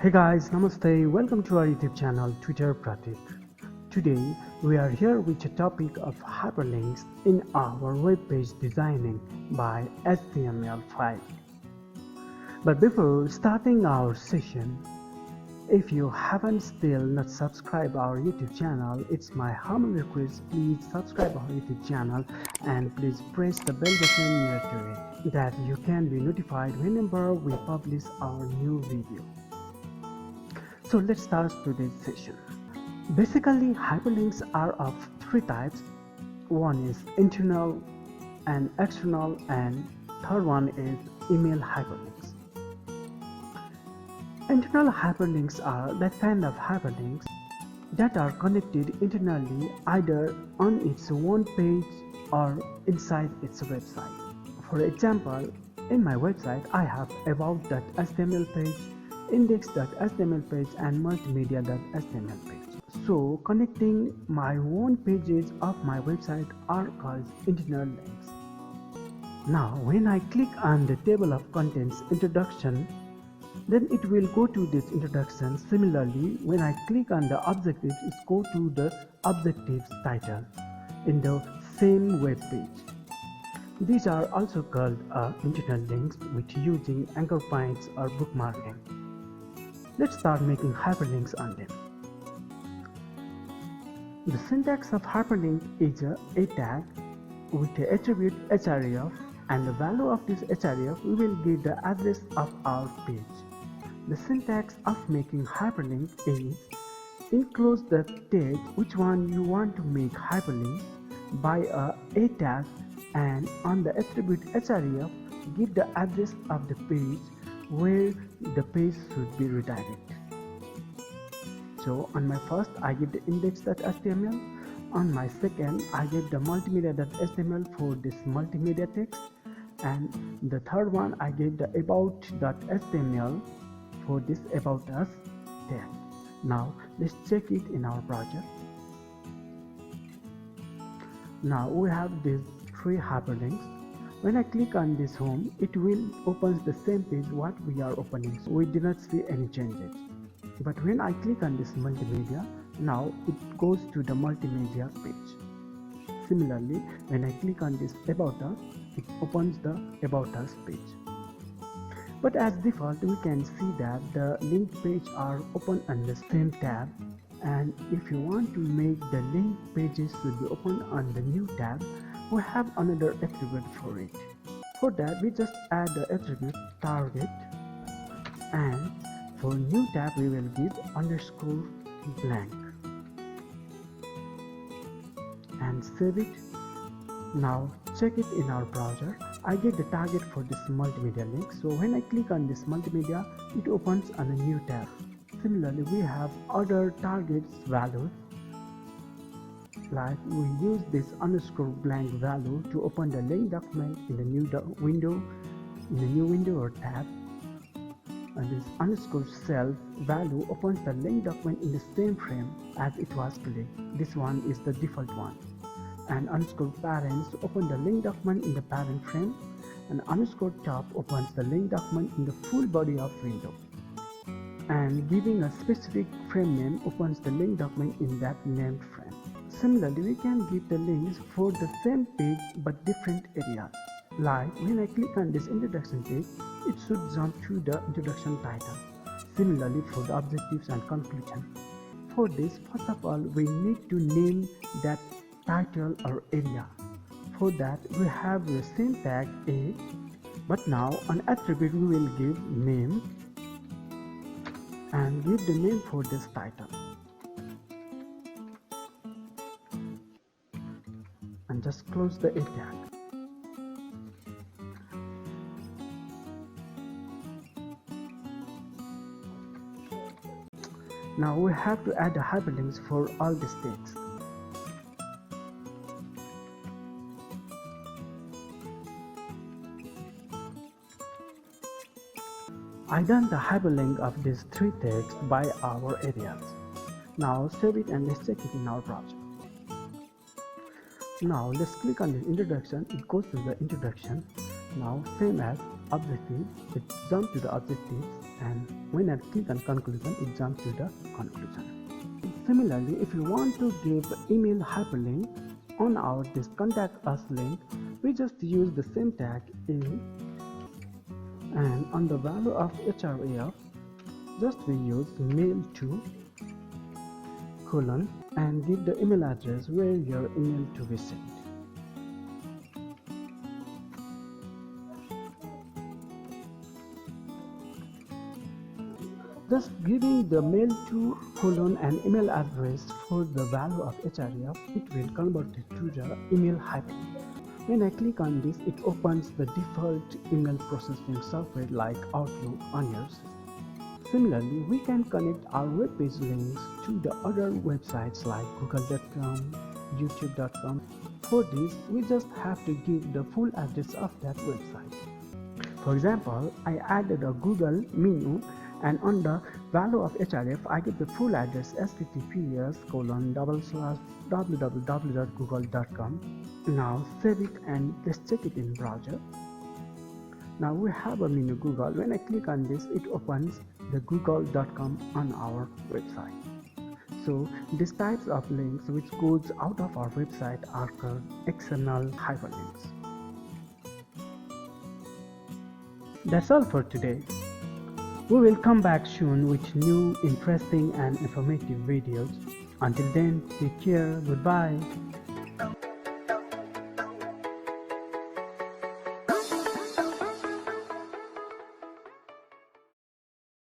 Hey guys, namaste. Welcome to our YouTube channel Tutor Pratik. Today we are here with the topic of hyperlinks in our web page designing by HTML5. But before starting our session, if you haven't still not subscribed our YouTube channel, it's my humble request, please subscribe our YouTube channel and please press the bell button near to it that you can be notified whenever we publish our new video. So let's start today's session. Basically, hyperlinks are of three types. One is internal and external, and third one is email hyperlinks. Internal hyperlinks are that kind of hyperlinks that are connected internally either on its own page or inside its website. For example, in my website I have about.html page, index.html page and multimedia.html page. So connecting my own pages of my website are called internal links. Now when I click on the table of contents introduction, then it will go to this introduction. Similarly, when I click on the objectives, it go to the objectives title in the same web page. These are also called internal links with using anchor points or bookmarking. Let's start making hyperlinks on them. The syntax of hyperlink is a tag with the attribute href, and the value of this href we will give the address of our page. The syntax of making hyperlink is enclose the tag which one you want to make hyperlink by a tag, and on the attribute href give the address of the page where the page should be redirected. So on my first I give the index.html, on my second I give the multimedia.html for this multimedia text, and the third one I give the about.html for this about us tag. Now let's check it in our project. Now we have these three hyperlinks. When I click on this home, it will open the same page what we are opening, so we do not see any changes. But when I click on this multimedia, now it goes to the multimedia page. Similarly, when I click on this about us, it opens the about us page. But as default, we can see that the link page are open on the same tab, and if you want to make the link pages should be open on the new tab, we have another attribute for it. For that, we just add the attribute target, and for new tab we will give underscore blank and save it. Now check it in our browser. I get the target for this multimedia link, so when I click on this multimedia, it opens on a new tab. Similarly, we have other targets values, like we use this underscore blank value to open the link document in the new window or tab, and this underscore self value opens the link document in the same frame as it was clicked. This one is the default one. And underscore parents open the link document in the parent frame, and underscore top opens the link document in the full body of window, and giving a specific frame name opens the link document in that named frame. Similarly, we can give the links for the same page but different areas. Like when I click on this introduction page, it should jump to the introduction title. Similarly for the objectives and conclusion. For this, first of all, we need to name that title or area. For that, we have the same tag a, but now on attribute we will give name and give the name for this title, and just close the a tag. Now we have to add the hyperlinks for all these text. I done the hyperlink of these three texts by our areas. Now save it and let's check it in our browser. Now let's click on the introduction. It goes to the introduction. Now same as objective, it jumps to the objectives, and when I click on conclusion, it jumps to the conclusion. Similarly, if you want to give email hyperlink on our this contact us link, we just use the same tag in, and on the value of href, just we use mail to colon and give the email address where your email to be sent. Just giving the mail to colon and email address for the value of href, it will convert it to the email hyperlink. When I click on this, it opens the default email processing software like Outlook on your system. Similarly, we can connect our web page links to the other websites like google.com, youtube.com. For this, we just have to give the full address of that website. For example, I added a Google menu, and on the value of href, I give the full address https://www.google.com. Now save it and let's check it in browser. Now we have a menu Google. When I click on this, it opens the google.com on our website. So these types of links which goes out of our website are called external hyperlinks. That's all for today. We will come back soon with new interesting and informative videos. Until then, take care. Goodbye.